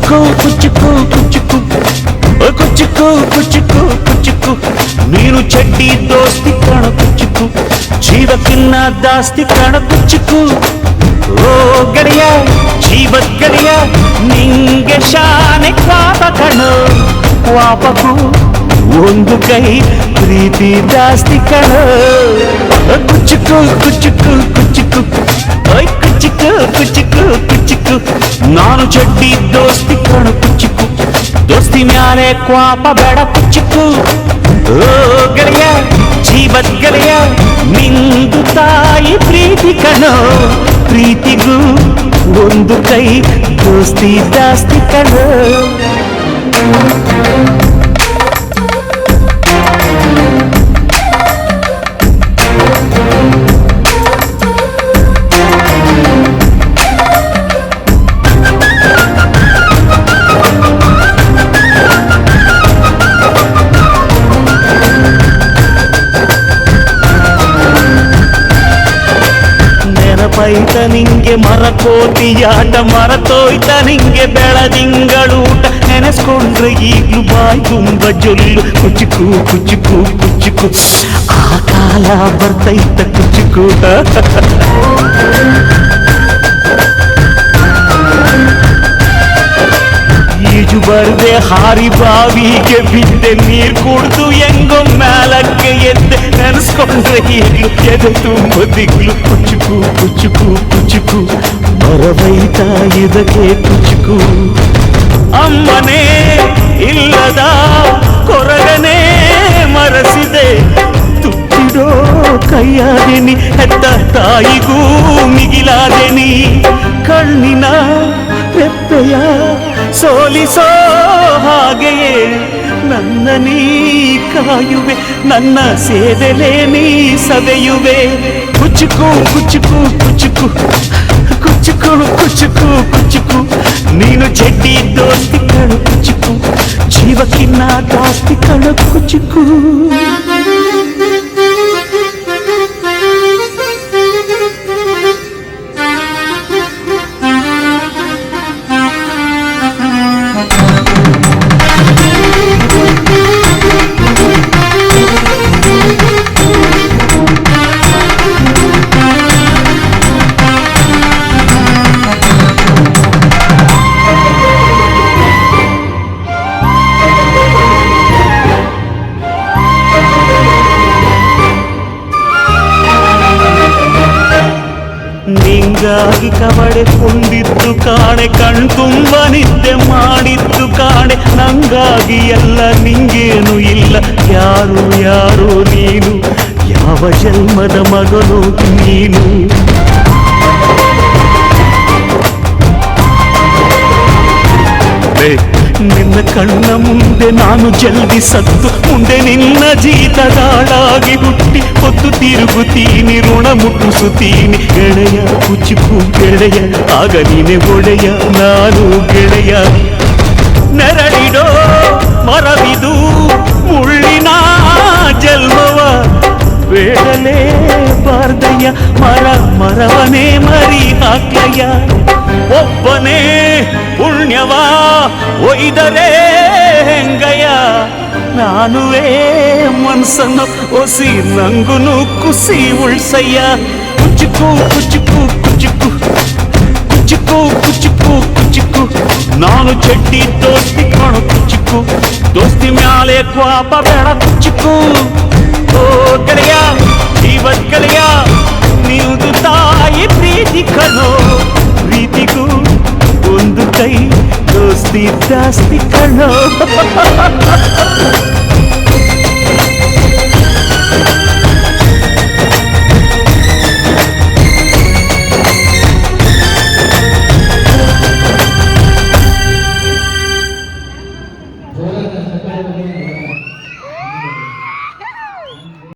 ಕುಚ್ಚುಕು ಕುಚ್ಚುಕು ಕುಚ್ಚುಕು ಕುಚ್ಚುಕು ಕುಚ್ಚುಕು ಕುಚ್ಚುಕು ನೀನು ಚಡ್ಡಿ ದೋಸ್ತಿ ಕಣ ಕುಚ್ಚುಕು ಜೀವಕ್ಕಿನ್ನ ದಾಸ್ತಿ ಕಣ ಕುಚ್ಚುಕು ಓ ಗೆಳೆಯ ಜೀವದ ಗೆಳೆಯ ನಿಂಗೆ ಶಾನೆ ಕ್ವಾಪ ಕಣೋ ಕ್ವಾಪಕು ಒಂದು ಕೈ ಪ್ರೀತಿ ಜಾಸ್ತಿ ಕಣೋ ಕುಚ್ಚುಕು ಕುಚ್ಚುಕು ಕುಚ್ಚುಕು ಕುಚ್ಚುಕು ಕುಚ್ಚುಕು ಕುಚ್ಚುಕು ನಾನು ಚಡ್ಡಿ ದೋಸ್ತಿ ಕಣ ಕುಚ್ಚುಕು ದೋಸ್ತಿ ಮ್ಯಾಲೆ ಕ್ವಾಪ ಬೇಡ ಕುಚ್ಚುಕು ಓ ಗೆಳೆಯ ಜೀವದ ಗೆಳೆಯ ನಿಂದು ತಾಯಿ ಪ್ರೀತಿ ಕಣೋ ಪ್ರೀತಿಗೂ ಒಂದು ಕೈ ದೋಸ್ತಿ ಜಾಸ್ತಿ ಕಣೋ ನೆನಪೈತ ನಿಂಗೆ ಮರಕೋತಿಯಾಟ ಮರತೋಯ್ತ ನಿಂಗೆ ಬೆಳದಿಂಗಳೂಟ ನೆನೆಸ್ಕೊಂಡ್ರೆ ಈಗ್ಲೂ ಬಾಯಿ ತುಂಬ ಜೊಲ್ಲು ಕುಚ್ಚುಕು ಕುಚ್ಚುಕು ಕುಚ್ಚುಕು ಆ ಕಾಲ ಬರ್ತೈತ ಕುಚ್ಚುಕೂಟ ಈಜು ಬರ್ದೆ ಹಾರಿ ಬಾವಿಗೆ ಬಿದ್ದೆ ನೀರ್ ಕುಡ್ದು ಹೆಂಗೋ ಮ್ಯಾಲಕ್ಕೆ ಎದ್ದೆ ನೆನೆಸ್ಕೊಂಡ್ರೆ ಈಗ್ಲು ಎದೆ ತುಂಬ ದಿಗ್ಲು ಕುಚ್ಚುಕು ಕುಚ್ಚುಕು ಕುಚ್ಚುಕು ಬರಬೈತ ಇದಕ್ಕೆ ಕುಚ್ಚುಕು ಅಮ್ಮನೇ ಇಲ್ಲದ ಕೊರಗನೇ ಮರಸಿದೆ ತುತ್ತಿಡೋ ಕೈಯಾದೆನಿ ಹೆತ್ತ ತಾಯಿಗೂ ಮಿಗಿಲಾದೆನಿ ಕಣ್ಣಿನ ರೆಪ್ಪೆಯ ಸೋಲಿಸೋ ಹಾಗೆಯೇ ನನ್ನ ನೀ ಕಾಯುವೆ ನನ್ನ ಸೇದೆಲೆ ನೀ ಸವೆಯುವೆ ಕುಚ್ಚುಕು ಕುಚ್ಚುಕು ಕುಚ್ಚುಕು ಕುಚ್ಚುಕು ಕುಚ್ಚುಕು ಕುಚ್ಚುಕು ನೀನು ಚಡ್ಡಿ ದೋಸ್ತಿ ಕಣು ಕುಚ್ಚುಕು ಜೀವಕ್ಕಿನ್ನ ದಾಸ್ತಿ ಕಣು ಕುಚ್ಚುಕು ನಿಂಗಾಗಿ ಕವಡೆ ಕುಂದಿದ್ದು ಕಾಣೆ ಕಣ್ತುಂಬ ನಿದ್ದೆ ಮಾಡಿದ್ದು ಕಾಣೆ ನಂಗಾಗಿ ಎಲ್ಲ ನಿಂಗೇನು ಇಲ್ಲ ಯಾರು ಯಾರು ನೀನು ಯಾವ ಜನ್ಮದ ಮಗನು ನೀನು ನಿನ್ನ ಕಣ್ಣ ಮುಂದೆ ನಾನು ಜಲ್ದಿ ಸತ್ತು ಮುಂದೆ ನಿನ್ನ ಜೀತದಾಳಾಗಿ ಹುಟ್ಟಿ ಹೊತ್ತು ತಿರುಗುತ್ತೀನಿ ಋಣ ಮುಟ್ಟಿಸುತ್ತೀನಿ ಗೆಳೆಯ ಕುಚ್ಚುಕು ಗೆಳೆಯ ಆಗ ನೀನೆ ಒಡೆಯ ನಾನು ಗೆಳೆಯ ನೆರಳಿಡೋ ಮರವಿದು ಮುಳ್ಳಿನ ಜನ್ಮವ ಬೇಡಲೇ ಬಾರ್ದಯ್ಯ ಮರವನೇ ಮರಿ ಹಾಕ್ಲಯ್ಯ ಒಬ್ಬನೇ ಪುಣ್ಯವ ಒಯ್ದರೆ ಹೆಂಗಯ್ಯ ನಾನುವೇ ಮನ್ಸನ್ನು ಒಸಿ ನಂಗುನು ಕುಸಿ ಉಳ್ಸಯ್ಯ ಕುಚ್ಚುಕು ಕುಚ್ಚುಕು ಕುಚ್ಚುಕು ಕುಚ್ಚುಕು ಕುಚ್ಚುಕು ಕುಚ್ಚುಕು ನಾನು ಚಡ್ಡಿ ದೋಸ್ತಿ ಕಾಣು ಕುಚ್ಚುಕು ದೋಸ್ತಿ ಮ್ಯಾಲೆ ಕ್ವಾಪ ಬೇಡ ಕುಚ್ಚುಕು ಓ ಗೆಳೆಯ ಜೀವದ ಗೆಳೆಯ ನೀವುದು ತಾಯಿ ಪ್ರೀತಿ ಕಣೋ ಪ್ರೀತಿಗೂ ಒಂದು ಕೈ ದೋಸ್ತಿ ಜಾಸ್ತಿ ಕಣೋ